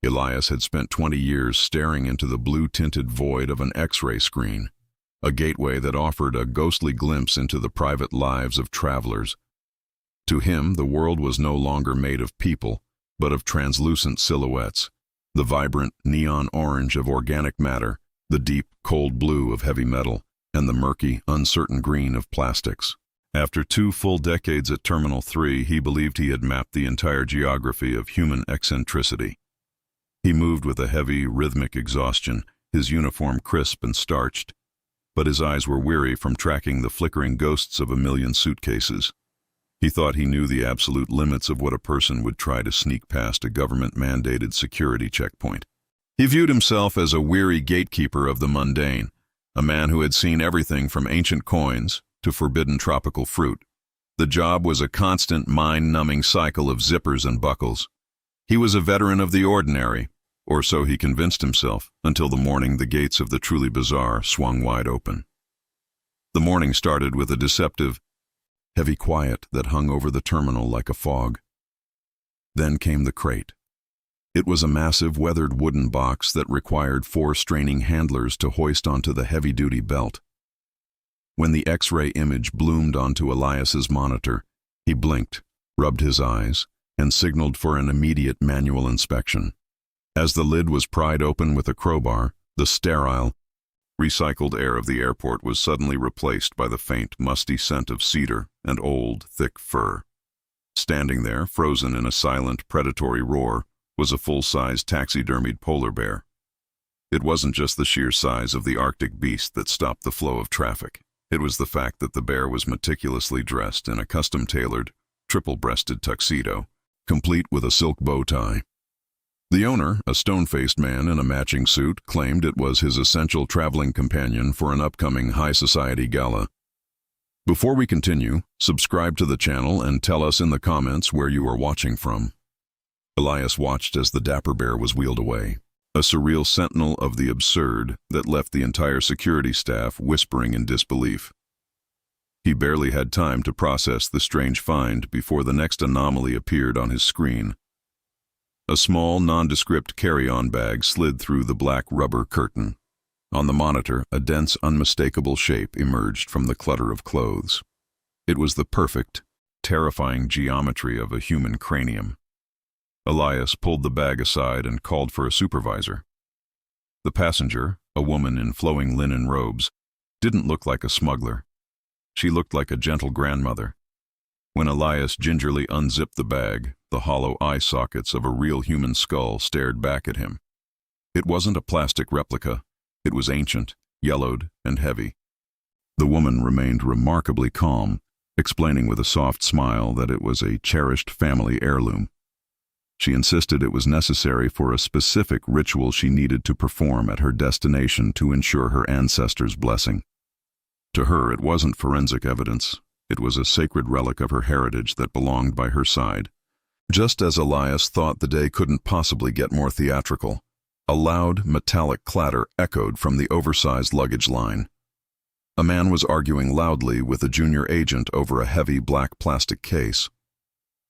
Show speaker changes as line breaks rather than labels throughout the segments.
Elias had spent 20 years staring into the blue-tinted void of an X-ray screen, a gateway that offered a ghostly glimpse into the private lives of travelers. To him, the world was no longer made of people, but of translucent silhouettes, the vibrant neon orange of organic matter, the deep, cold blue of heavy metal, and the murky, uncertain green of plastics. After 2 full decades at Terminal 3, he believed he had mapped the entire geography of human eccentricity. He moved with a heavy, rhythmic exhaustion, his uniform crisp and starched, but his eyes were weary from tracking the flickering ghosts of a million suitcases. He thought he knew the absolute limits of what a person would try to sneak past a government-mandated security checkpoint. He viewed himself as a weary gatekeeper of the mundane, a man who had seen everything from ancient coins to forbidden tropical fruit. The job was a constant mind-numbing cycle of zippers and buckles. He was a veteran of the ordinary, or so he convinced himself, until the morning the gates of the truly bizarre swung wide open. The morning started with a deceptive, heavy quiet that hung over the terminal like a fog. Then came the crate. It was a massive weathered wooden box that required 4 straining handlers to hoist onto the heavy-duty belt. When the X-ray image bloomed onto Elias's monitor, he blinked, rubbed his eyes, and signaled for an immediate manual inspection. As the lid was pried open with a crowbar, the sterile, recycled air of the airport was suddenly replaced by the faint, musty scent of cedar and old, thick fur. Standing there, frozen in a silent, predatory roar, was a full-size taxidermied polar bear. It wasn't just the sheer size of the Arctic beast that stopped the flow of traffic. It was the fact that the bear was meticulously dressed in a custom-tailored, triple-breasted tuxedo, complete with a silk bow tie. The owner, a stone-faced man in a matching suit, claimed it was his essential traveling companion for an upcoming high-society gala. Before we continue, subscribe to the channel and tell us in the comments where you are watching from. Elias watched as the dapper bear was wheeled away, a surreal sentinel of the absurd that left the entire security staff whispering in disbelief. He barely had time to process the strange find before the next anomaly appeared on his screen. A small, nondescript carry-on bag slid through the black rubber curtain. On the monitor, a dense, unmistakable shape emerged from the clutter of clothes. It was the perfect, terrifying geometry of a human cranium. Elias pulled the bag aside and called for a supervisor. The passenger, a woman in flowing linen robes, didn't look like a smuggler. She looked like a gentle grandmother. When Elias gingerly unzipped the bag, the hollow eye sockets of a real human skull stared back at him. It wasn't a plastic replica. It was ancient, yellowed, and heavy. The woman remained remarkably calm, explaining with a soft smile that it was a cherished family heirloom. She insisted it was necessary for a specific ritual she needed to perform at her destination to ensure her ancestors' blessing. To her, it wasn't forensic evidence. It was a sacred relic of her heritage that belonged by her side. Just as Elias thought the day couldn't possibly get more theatrical, a loud, metallic clatter echoed from the oversized luggage line. A man was arguing loudly with a junior agent over a heavy black plastic case.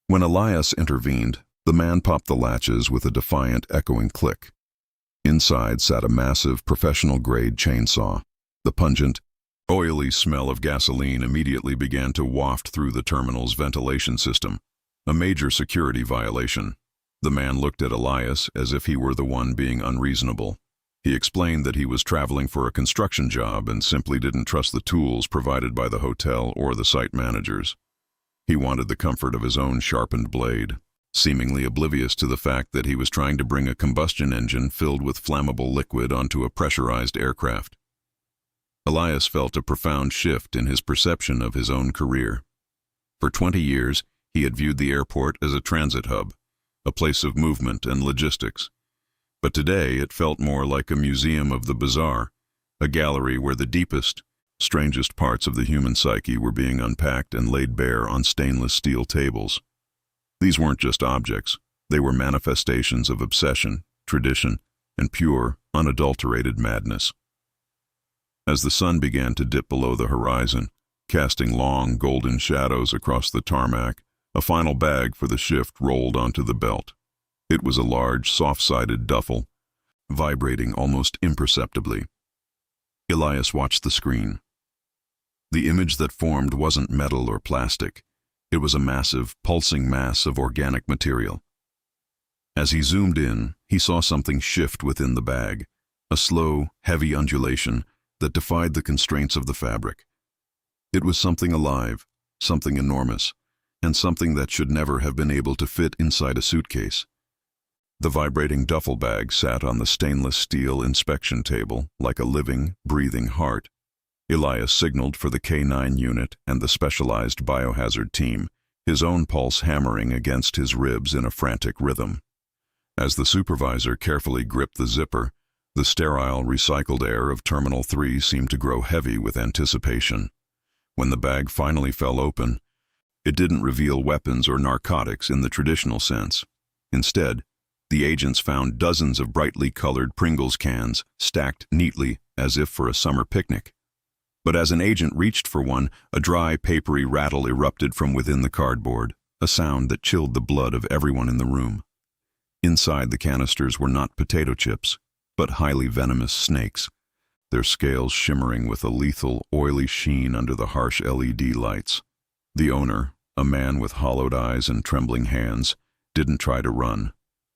When Elias intervened, the man popped the latches with a defiant, echoing click. Inside sat a massive, professional-grade chainsaw. The pungent, oily smell of gasoline immediately began to waft through the terminal's ventilation system, a major security violation. The man looked at Elias as if he were the one being unreasonable. He explained that he was traveling for a construction job and simply didn't trust the tools provided by the hotel or the site managers. He wanted the comfort of his own sharpened blade, seemingly oblivious to the fact that he was trying to bring a combustion engine filled with flammable liquid onto a pressurized aircraft. Elias felt a profound shift in his perception of his own career. For 20 years, he had viewed the airport as a transit hub, a place of movement and logistics. But today it felt more like a museum of the bizarre, a gallery where the deepest, strangest parts of the human psyche were being unpacked and laid bare on stainless steel tables. These weren't just objects, they were manifestations of obsession, tradition, and pure, unadulterated madness. As the sun began to dip below the horizon, casting long, golden shadows across the tarmac, a final bag for the shift rolled onto the belt. It was a large, soft-sided duffel, vibrating almost imperceptibly. Elias watched the screen. The image that formed wasn't metal or plastic. It was a massive, pulsing mass of organic material. As he zoomed in, he saw something shift within the bag, a slow, heavy undulation that defied the constraints of the fabric. It was something alive, something enormous, and something that should never have been able to fit inside a suitcase. The vibrating duffel bag sat on the stainless steel inspection table like a living, breathing heart. Elias signaled for the K9 unit and the specialized biohazard team, his own pulse hammering against his ribs in a frantic rhythm. As the supervisor carefully gripped the zipper, the sterile, recycled air of Terminal 3 seemed to grow heavy with anticipation. When the bag finally fell open, it didn't reveal weapons or narcotics in the traditional sense. Instead, the agents found dozens of brightly colored Pringles cans stacked neatly as if for a summer picnic. But as an agent reached for one, a dry, papery rattle erupted from within the cardboard, a sound that chilled the blood of everyone in the room. Inside the canisters were not potato chips, but highly venomous snakes, their scales shimmering with a lethal, oily sheen under the harsh LED lights. The owner, a man with hollowed eyes and trembling hands, didn't try to run.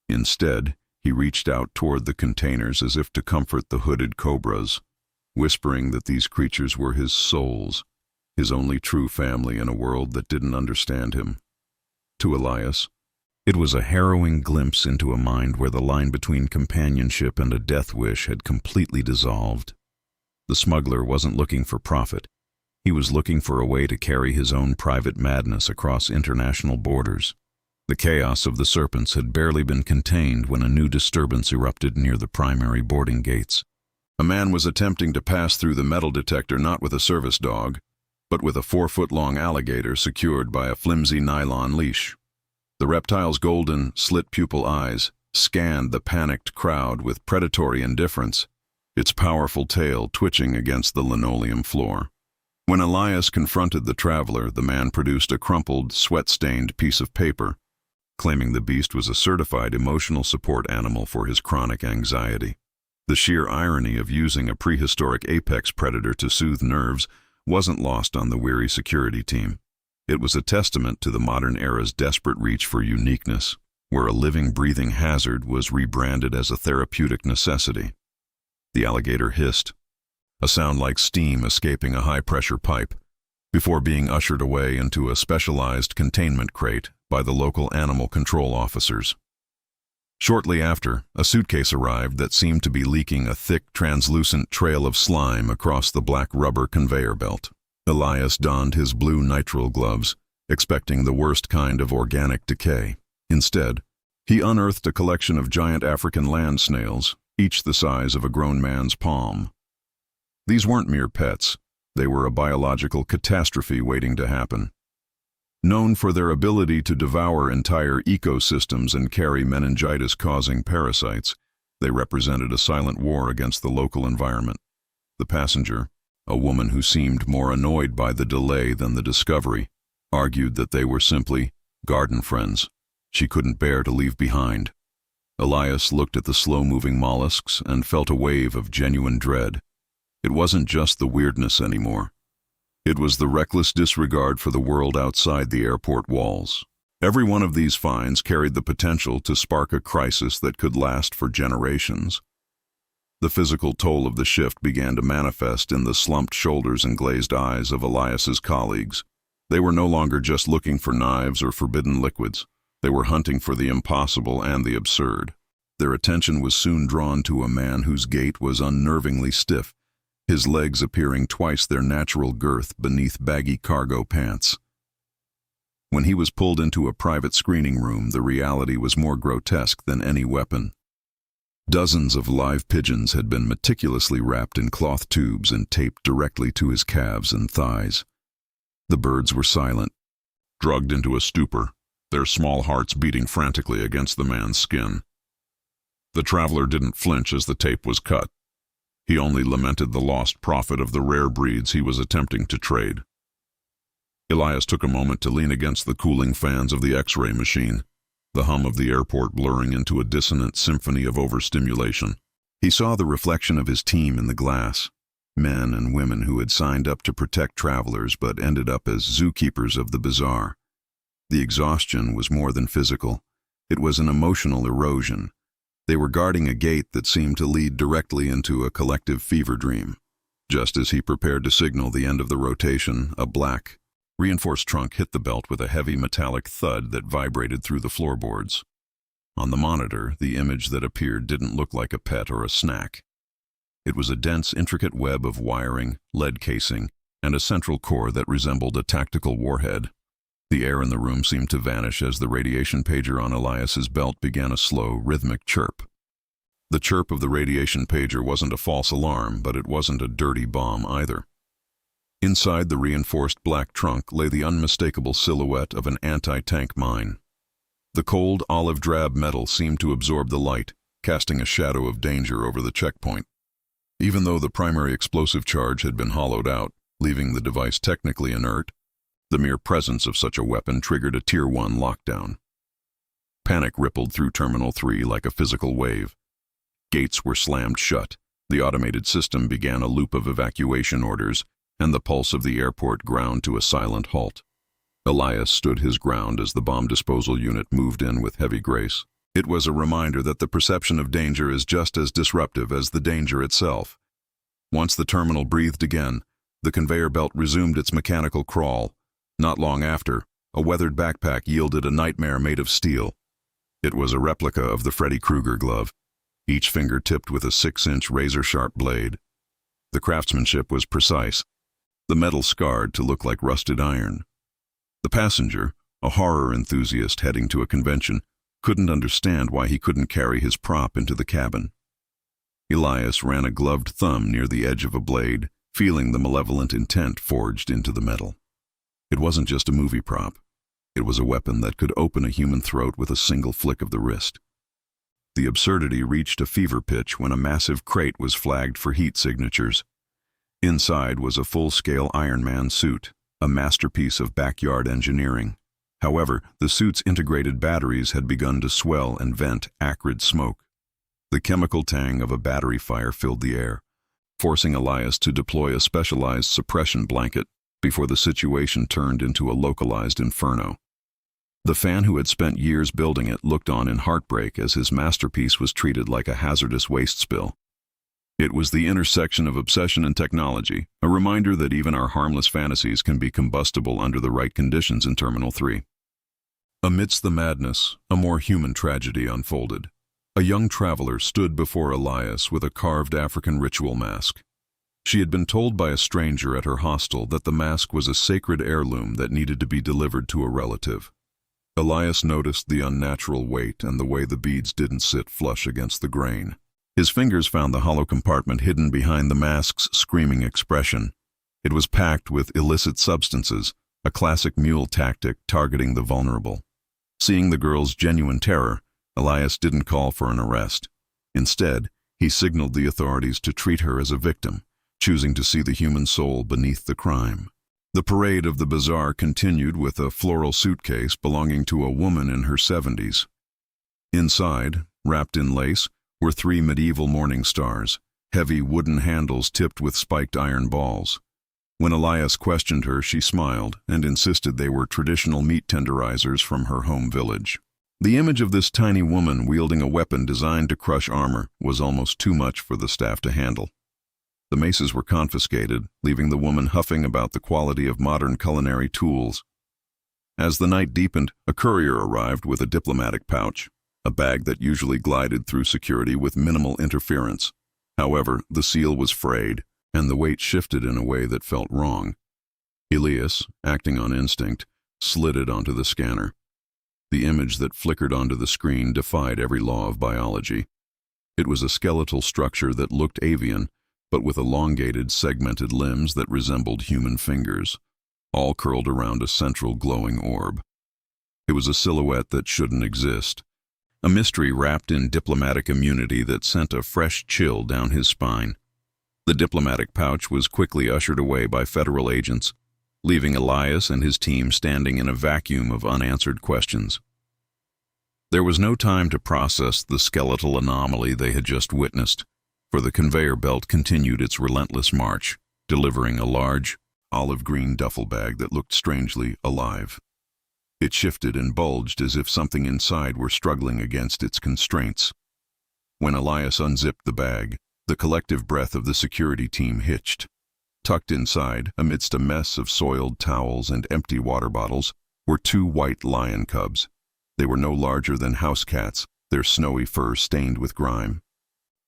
Instead, he reached out toward the containers as if to comfort the hooded cobras, whispering that these creatures were his souls, his only true family in a world that didn't understand him. To Elias, it was a harrowing glimpse into a mind where the line between companionship and a death wish had completely dissolved. The smuggler wasn't looking for profit. He was looking for a way to carry his own private madness across international borders. The chaos of the serpents had barely been contained when a new disturbance erupted near the primary boarding gates. A man was attempting to pass through the metal detector not with a service dog, but with a 4-foot-long alligator secured by a flimsy nylon leash. The reptile's golden, slit-pupil eyes scanned the panicked crowd with predatory indifference, its powerful tail twitching against the linoleum floor. When Elias confronted the traveler, the man produced a crumpled, sweat-stained piece of paper, claiming the beast was a certified emotional support animal for his chronic anxiety. The sheer irony of using a prehistoric apex predator to soothe nerves wasn't lost on the weary security team. It was a testament to the modern era's desperate reach for uniqueness, where a living, breathing hazard was rebranded as a therapeutic necessity. The alligator hissed, a sound like steam escaping a high-pressure pipe, before being ushered away into a specialized containment crate by the local animal control officers. Shortly after, a suitcase arrived that seemed to be leaking a thick, translucent trail of slime across the black rubber conveyor belt. Elias donned his blue nitrile gloves, expecting the worst kind of organic decay. Instead, he unearthed a collection of giant African land snails, each the size of a grown man's palm. These weren't mere pets. They were a biological catastrophe waiting to happen. Known for their ability to devour entire ecosystems and carry meningitis-causing parasites, they represented a silent war against the local environment. The passenger, a woman who seemed more annoyed by the delay than the discovery, argued that they were simply garden friends she couldn't bear to leave behind. Elias looked at the slow-moving mollusks and felt a wave of genuine dread. It wasn't just the weirdness anymore. It was the reckless disregard for the world outside the airport walls. Every one of these finds carried the potential to spark a crisis that could last for generations. The physical toll of the shift began to manifest in the slumped shoulders and glazed eyes of Elias's colleagues. They were no longer just looking for knives or forbidden liquids. They were hunting for the impossible and the absurd. Their attention was soon drawn to a man whose gait was unnervingly stiff, his legs appearing twice their natural girth beneath baggy cargo pants. When he was pulled into a private screening room, the reality was more grotesque than any weapon. Dozens of live pigeons had been meticulously wrapped in cloth tubes and taped directly to his calves and thighs. The birds were silent, drugged into a stupor, their small hearts beating frantically against the man's skin. The traveler didn't flinch as the tape was cut. He only lamented the lost profit of the rare breeds he was attempting to trade. Elias took a moment to lean against the cooling fans of the X-ray machine. the hum of the airport blurring into a dissonant symphony of overstimulation. He saw the reflection of his team in the glass, men and women who had signed up to protect travelers but ended up as zookeepers of the bazaar. The exhaustion was more than physical. It was an emotional erosion. They were guarding a gate that seemed to lead directly into a collective fever dream. Just as he prepared to signal the end of the rotation, a black, reinforced trunk hit the belt with a heavy metallic thud that vibrated through the floorboards. On the monitor, the image that appeared didn't look like a pet or a snack. It was a dense, intricate web of wiring, lead casing, and a central core that resembled a tactical warhead. The air in the room seemed to vanish as the radiation pager on Elias's belt began a slow, rhythmic chirp. The chirp of the radiation pager wasn't a false alarm, but it wasn't a dirty bomb either. Inside the reinforced black trunk lay the unmistakable silhouette of an anti-tank mine. The cold, olive-drab metal seemed to absorb the light, casting a shadow of danger over the checkpoint. Even though the primary explosive charge had been hollowed out, leaving the device technically inert, the mere presence of such a weapon triggered a Tier 1 lockdown. Panic rippled through Terminal 3 like a physical wave. Gates were slammed shut, the automated system began a loop of evacuation orders, and the pulse of the airport ground to a silent halt. Elias stood his ground as the bomb disposal unit moved in with heavy grace. It was a reminder that the perception of danger is just as disruptive as the danger itself. Once the terminal breathed again, the conveyor belt resumed its mechanical crawl. Not long after, a weathered backpack yielded a nightmare made of steel. It was a replica of the Freddy Krueger glove, each finger tipped with a 6-inch razor-sharp blade. The craftsmanship was precise, the metal scarred to look like rusted iron. The passenger, a horror enthusiast heading to a convention, couldn't understand why he couldn't carry his prop into the cabin. Elias ran a gloved thumb near the edge of a blade, feeling the malevolent intent forged into the metal. It wasn't just a movie prop. It was a weapon that could open a human throat with a single flick of the wrist. The absurdity reached a fever pitch when a massive crate was flagged for heat signatures. Inside was a full-scale Iron Man suit, a masterpiece of backyard engineering. However, the suit's integrated batteries had begun to swell and vent acrid smoke. The chemical tang of a battery fire filled the air, forcing Elias to deploy a specialized suppression blanket before the situation turned into a localized inferno. The fan who had spent years building it looked on in heartbreak as his masterpiece was treated like a hazardous waste spill. It was the intersection of obsession and technology, a reminder that even our harmless fantasies can be combustible under the right conditions in Terminal 3. Amidst the madness, a more human tragedy unfolded. A young traveler stood before Elias with a carved African ritual mask. She had been told by a stranger at her hostel that the mask was a sacred heirloom that needed to be delivered to a relative. Elias noticed the unnatural weight and the way the beads didn't sit flush against the grain. His fingers found the hollow compartment hidden behind the mask's screaming expression. It was packed with illicit substances, a classic mule tactic targeting the vulnerable. Seeing the girl's genuine terror, Elias didn't call for an arrest. Instead, he signaled the authorities to treat her as a victim, choosing to see the human soul beneath the crime. The parade of the bazaar continued with a floral suitcase belonging to a woman in her 70s. Inside, wrapped in lace, were 3 medieval morning stars, heavy wooden handles tipped with spiked iron balls. When Elias questioned her, she smiled and insisted they were traditional meat tenderizers from her home village. The image of this tiny woman wielding a weapon designed to crush armor was almost too much for the staff to handle. The maces were confiscated, leaving the woman huffing about the quality of modern culinary tools. As the night deepened, a courier arrived with a diplomatic pouch, a bag that usually glided through security with minimal interference. However, the seal was frayed, and the weight shifted in a way that felt wrong. Elias, acting on instinct, slid it onto the scanner. The image that flickered onto the screen defied every law of biology. It was a skeletal structure that looked avian, but with elongated, segmented limbs that resembled human fingers, all curled around a central glowing orb. It was a silhouette that shouldn't exist, a mystery wrapped in diplomatic immunity that sent a fresh chill down his spine. The diplomatic pouch was quickly ushered away by federal agents, leaving Elias and his team standing in a vacuum of unanswered questions. There was no time to process the skeletal anomaly they had just witnessed, for the conveyor belt continued its relentless march, delivering a large, olive-green duffel bag that looked strangely alive. It shifted and bulged as if something inside were struggling against its constraints. When Elias unzipped the bag, the collective breath of the security team hitched. Tucked inside, amidst a mess of soiled towels and empty water bottles, were 2 white lion cubs. They were no larger than house cats, their snowy fur stained with grime.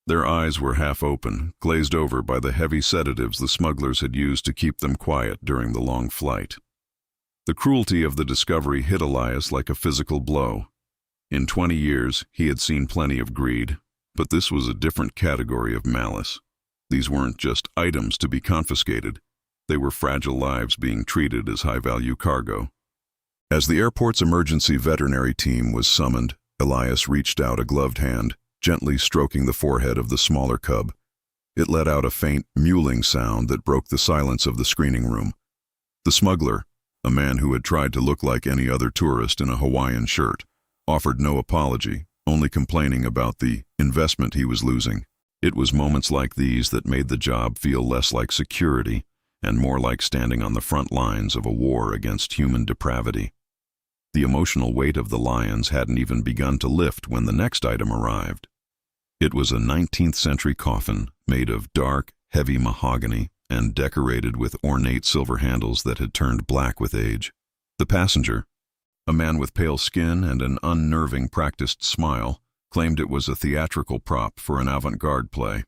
Their eyes were half open, glazed over by the heavy sedatives the smugglers had used to keep them quiet during the long flight. The cruelty of the discovery hit Elias like a physical blow. In 20 years, he had seen plenty of greed, but this was a different category of malice. These weren't just items to be confiscated. They were fragile lives being treated as high-value cargo. As the airport's emergency veterinary team was summoned, Elias reached out a gloved hand, gently stroking the forehead of the smaller cub. It let out a faint, mewling sound that broke the silence of the screening room. The smuggler, a man who had tried to look like any other tourist in a Hawaiian shirt, offered no apology, only complaining about the investment he was losing. It was moments like these that made the job feel less like security and more like standing on the front lines of a war against human depravity. The emotional weight of the lions hadn't even begun to lift when the next item arrived. It was a 19th-century coffin made of dark, heavy mahogany and decorated with ornate silver handles that had turned black with age. The passenger, a man with pale skin and an unnerving practiced smile, claimed it was a theatrical prop for an avant-garde play.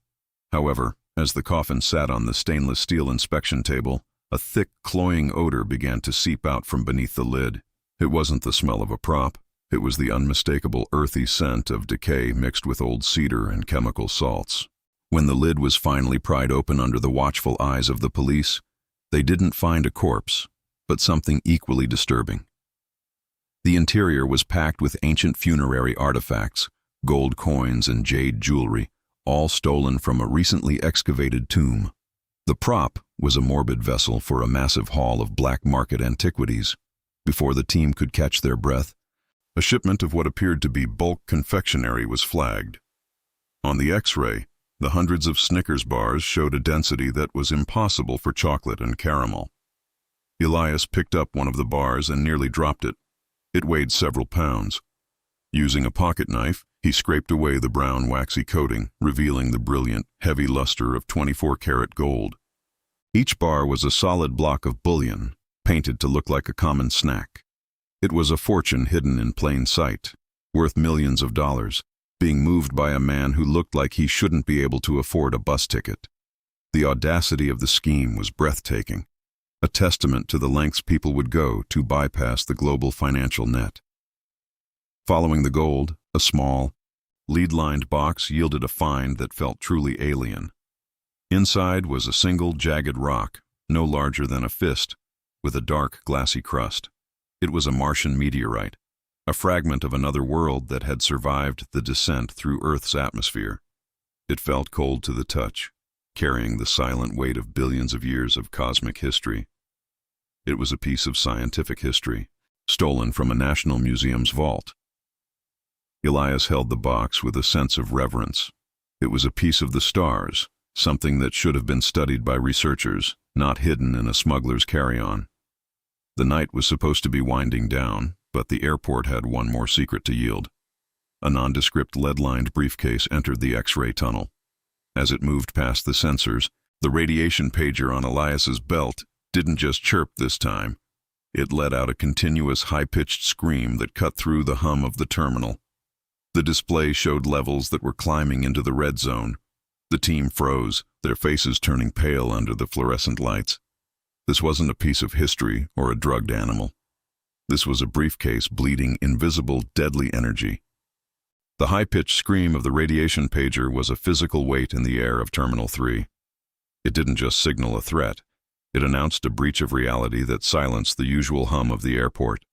However, as the coffin sat on the stainless steel inspection table, a thick, cloying odor began to seep out from beneath the lid. It wasn't the smell of a prop. It was the unmistakable earthy scent of decay mixed with old cedar and chemical salts. When the lid was finally pried open under the watchful eyes of the police, they didn't find a corpse, but something equally disturbing. The interior was packed with ancient funerary artifacts, gold coins and jade jewelry, all stolen from a recently excavated tomb. The prop was a morbid vessel for a massive haul of black market antiquities. Before the team could catch their breath, a shipment of what appeared to be bulk confectionery was flagged. On the X-ray, the hundreds of Snickers bars showed a density that was impossible for chocolate and caramel. Elias picked up one of the bars and nearly dropped it. It weighed several pounds. Using a pocket knife, he scraped away the brown waxy coating, revealing the brilliant, heavy luster of 24-karat gold. Each bar was a solid block of bullion, painted to look like a common snack. It was a fortune hidden in plain sight, worth millions of dollars, being moved by a man who looked like he shouldn't be able to afford a bus ticket. The audacity of the scheme was breathtaking, a testament to the lengths people would go to bypass the global financial net. Following the gold, a small, lead-lined box yielded a find that felt truly alien. Inside was a single jagged rock, no larger than a fist, with a dark, glassy crust. It was a Martian meteorite, a fragment of another world that had survived the descent through Earth's atmosphere. It felt cold to the touch, carrying the silent weight of billions of years of cosmic history. It was a piece of scientific history, stolen from a National Museum's vault. Elias held the box with a sense of reverence. It was a piece of the stars, something that should have been studied by researchers, not hidden in a smuggler's carry-on. The night was supposed to be winding down, but the airport had one more secret to yield. A nondescript lead-lined briefcase entered the X-ray tunnel. As it moved past the sensors, the radiation pager on Elias's belt didn't just chirp this time. It let out a continuous high-pitched scream that cut through the hum of the terminal. The display showed levels that were climbing into the red zone. The team froze, their faces turning pale under the fluorescent lights. This wasn't a piece of history or a drugged animal. This was a briefcase bleeding invisible, deadly energy. The high-pitched scream of the radiation pager was a physical weight in the air of Terminal 3. It didn't just signal a threat. It announced a breach of reality that silenced the usual hum of the airport.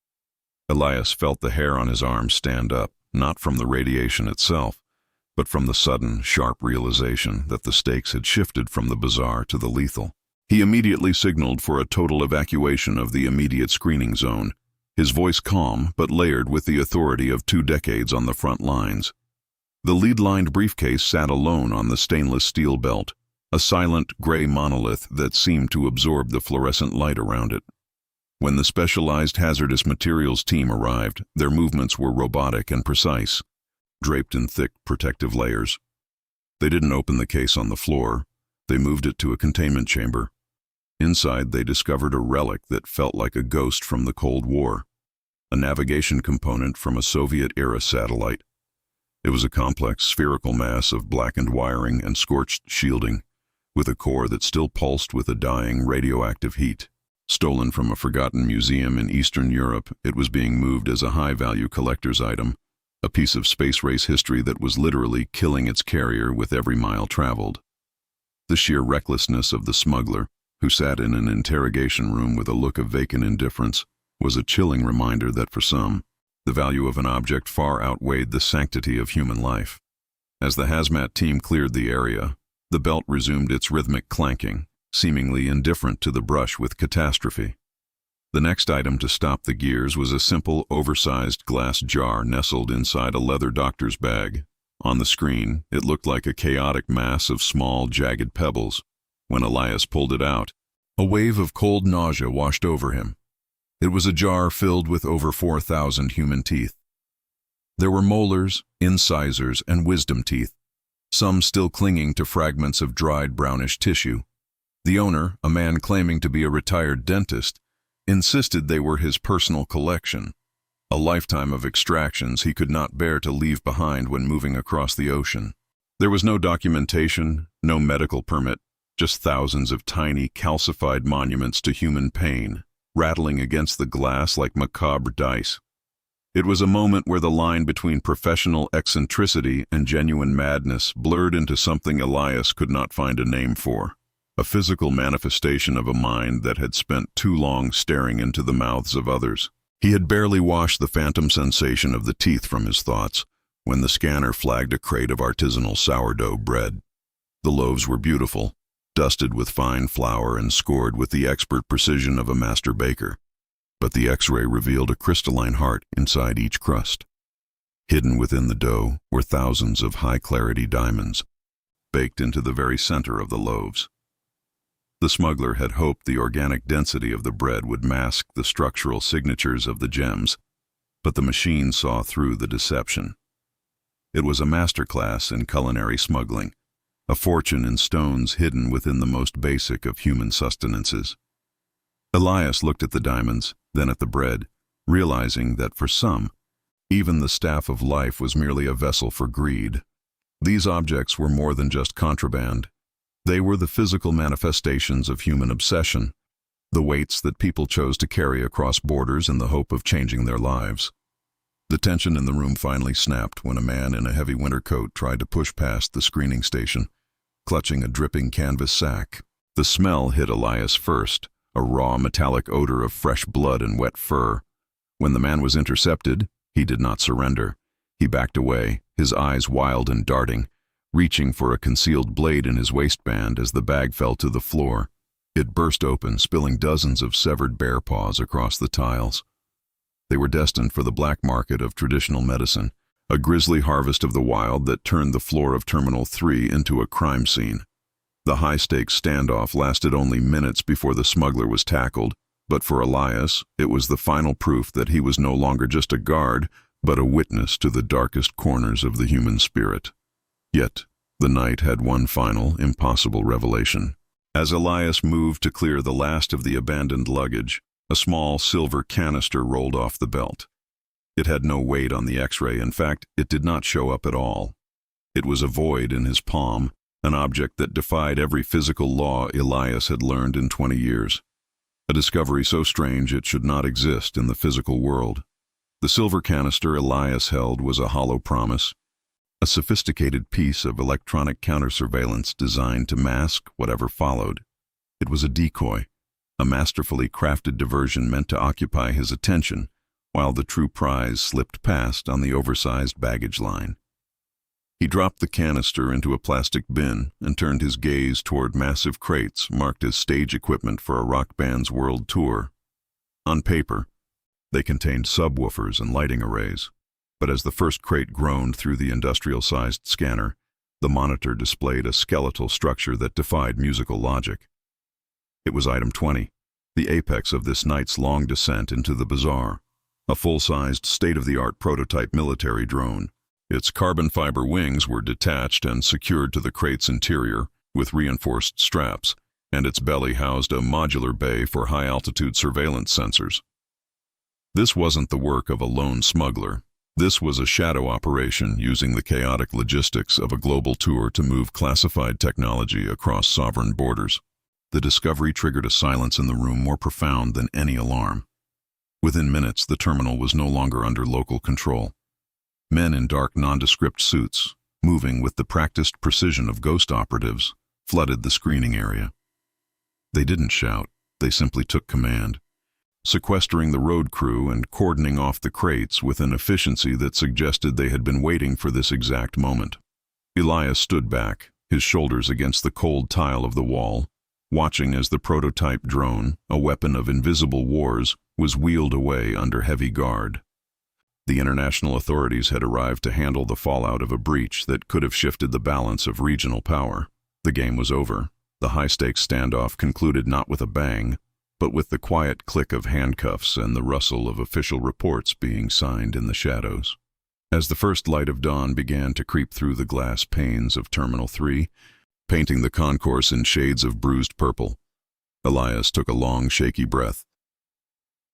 Elias felt the hair on his arm stand up, not from the radiation itself, but from the sudden, sharp realization that the stakes had shifted from the bizarre to the lethal. He immediately signaled for a total evacuation of the immediate screening zone, his voice calm but layered with the authority of 2 decades on the front lines. The lead-lined briefcase sat alone on the stainless steel belt, a silent gray monolith that seemed to absorb the fluorescent light around it. When the specialized hazardous materials team arrived, their movements were robotic and precise, draped in thick protective layers. They didn't open the case on the floor. They moved it to a containment chamber. Inside, they discovered a relic that felt like a ghost from the Cold War, a navigation component from a Soviet-era satellite. It was a complex spherical mass of blackened wiring and scorched shielding, with a core that still pulsed with a dying radioactive heat. Stolen from a forgotten museum in Eastern Europe, it was being moved as a high-value collector's item, a piece of space race history that was literally killing its carrier with every mile traveled. The sheer recklessness of the smuggler, who sat in an interrogation room with a look of vacant indifference, was a chilling reminder that for some, the value of an object far outweighed the sanctity of human life. As the hazmat team cleared the area, the belt resumed its rhythmic clanking, seemingly indifferent to the brush with catastrophe. The next item to stop the gears was a simple, oversized glass jar nestled inside a leather doctor's bag. On the screen, it looked like a chaotic mass of small, jagged pebbles. When Elias pulled it out, a wave of cold nausea washed over him. It was a jar filled with over 4,000 human teeth. There were molars, incisors, and wisdom teeth, some still clinging to fragments of dried brownish tissue. The owner, a man claiming to be a retired dentist, insisted they were his personal collection, a lifetime of extractions he could not bear to leave behind when moving across the ocean. There was no documentation, no medical permit, just thousands of tiny, calcified monuments to human pain, rattling against the glass like macabre dice. It was a moment where the line between professional eccentricity and genuine madness blurred into something Elias could not find a name for. A physical manifestation of a mind that had spent too long staring into the mouths of others. He had barely washed the phantom sensation of the teeth from his thoughts when the scanner flagged a crate of artisanal sourdough bread. The loaves were beautiful, dusted with fine flour and scored with the expert precision of a master baker. But the X-ray revealed a crystalline heart inside each crust. Hidden within the dough were thousands of high-clarity diamonds, baked into the very center of the loaves. The smuggler had hoped the organic density of the bread would mask the structural signatures of the gems, but the machine saw through the deception. It was a masterclass in culinary smuggling, a fortune in stones hidden within the most basic of human sustenances. Elias looked at the diamonds, then at the bread, realizing that for some, even the staff of life was merely a vessel for greed. These objects were more than just contraband. They were the physical manifestations of human obsession, the weights that people chose to carry across borders in the hope of changing their lives. The tension in the room finally snapped when a man in a heavy winter coat tried to push past the screening station, clutching a dripping canvas sack. The smell hit Elias first, a raw metallic odor of fresh blood and wet fur. When the man was intercepted, he did not surrender. He backed away, his eyes wild and darting, reaching for a concealed blade in his waistband as the bag fell to the floor. It burst open, spilling dozens of severed bear paws across the tiles. They were destined for the black market of traditional medicine, a grisly harvest of the wild that turned the floor of Terminal 3 into a crime scene. The high-stakes standoff lasted only minutes before the smuggler was tackled, but for Elias, it was the final proof that he was no longer just a guard, but a witness to the darkest corners of the human spirit. Yet, the night had one final, impossible revelation. As Elias moved to clear the last of the abandoned luggage, a small silver canister rolled off the belt. It had no weight on the X-ray. In fact, it did not show up at all. It was a void in his palm, an object that defied every physical law Elias had learned in 20 years. A discovery so strange it should not exist in the physical world. The silver canister Elias held was a hollow promise, a sophisticated piece of electronic counter-surveillance designed to mask whatever followed. It was a decoy, a masterfully crafted diversion meant to occupy his attention while the true prize slipped past on the oversized baggage line. He dropped the canister into a plastic bin and turned his gaze toward massive crates marked as stage equipment for a rock band's world tour. On paper, They contained subwoofers and lighting arrays. But as the first crate groaned through the industrial-sized scanner, the monitor displayed a skeletal structure that defied musical logic. It was item 20, the apex of this night's long descent into the bizarre. A full-sized, state-of-the-art prototype military drone. Its carbon fiber wings were detached and secured to the crate's interior with reinforced straps, and its belly housed a modular bay for high-altitude surveillance sensors. This wasn't the work of a lone smuggler. This was a shadow operation using the chaotic logistics of a global tour to move classified technology across sovereign borders. The discovery triggered a silence in the room more profound than any alarm. Within minutes, the terminal was no longer under local control. Men in dark, nondescript suits, moving with the practiced precision of ghost operatives, flooded the screening area. They didn't shout, they simply took command, sequestering the road crew and cordoning off the crates with an efficiency that suggested they had been waiting for this exact moment. Elias stood back, his shoulders against the cold tile of the wall, watching as the prototype drone, a weapon of invisible wars, was wheeled away under heavy guard. The international authorities had arrived to handle the fallout of a breach that could have shifted the balance of regional power. The game was over. The high-stakes standoff concluded not with a bang, but with the quiet click of handcuffs and the rustle of official reports being signed in the shadows. As the first light of dawn began to creep through the glass panes of Terminal 3, painting the concourse in shades of bruised purple, Elias took a long, shaky breath.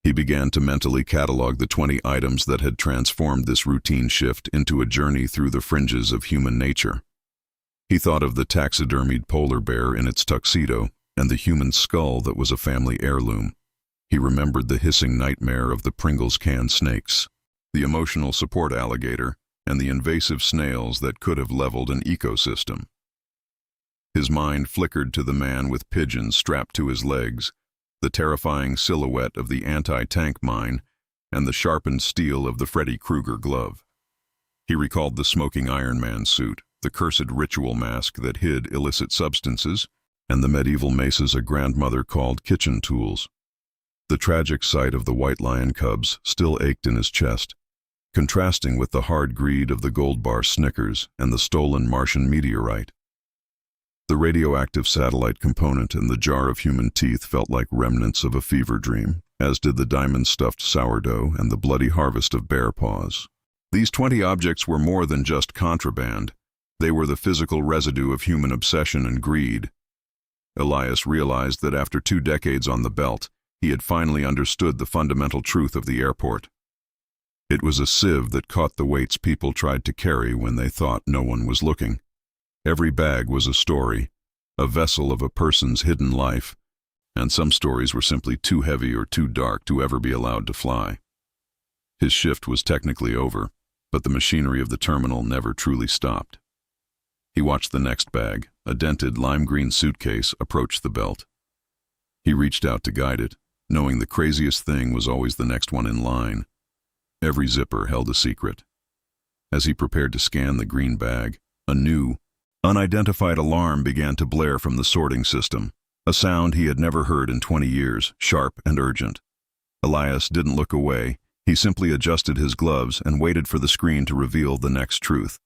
He began to mentally catalog the 20 items that had transformed this routine shift into a journey through the fringes of human nature. He thought of the taxidermied polar bear in its tuxedo and the human skull that was a family heirloom. He remembered the hissing nightmare of the Pringles can snakes, the emotional support alligator, and the invasive snails that could have leveled an ecosystem. His mind flickered to the man with pigeons strapped to his legs, the terrifying silhouette of the anti-tank mine, and the sharpened steel of the Freddy Krueger glove. He recalled the smoking Iron Man suit, the cursed ritual mask that hid illicit substances, and the medieval maces a grandmother called kitchen tools. The tragic sight of the white lion cubs still ached in his chest, contrasting with the hard greed of the Gold Bar Snickers and the stolen Martian meteorite. The radioactive satellite component and the jar of human teeth felt like remnants of a fever dream, as did the diamond-stuffed sourdough and the bloody harvest of bear paws. These 20 objects were more than just contraband. They were the physical residue of human obsession and greed. Elias realized that after 2 decades on the belt, he had finally understood the fundamental truth of the airport. It was a sieve that caught the weights people tried to carry when they thought no one was looking. Every bag was a story, a vessel of a person's hidden life, and some stories were simply too heavy or too dark to ever be allowed to fly. His shift was technically over, but the machinery of the terminal never truly stopped. He watched the next bag, a dented lime-green suitcase, approach the belt. He reached out to guide it, knowing the craziest thing was always the next one in line. Every zipper held a secret. As he prepared to scan the green bag, a new, unidentified alarm began to blare from the sorting system, a sound he had never heard in 20 years, sharp and urgent. Elias didn't look away. He simply adjusted his gloves and waited for the screen to reveal the next truth.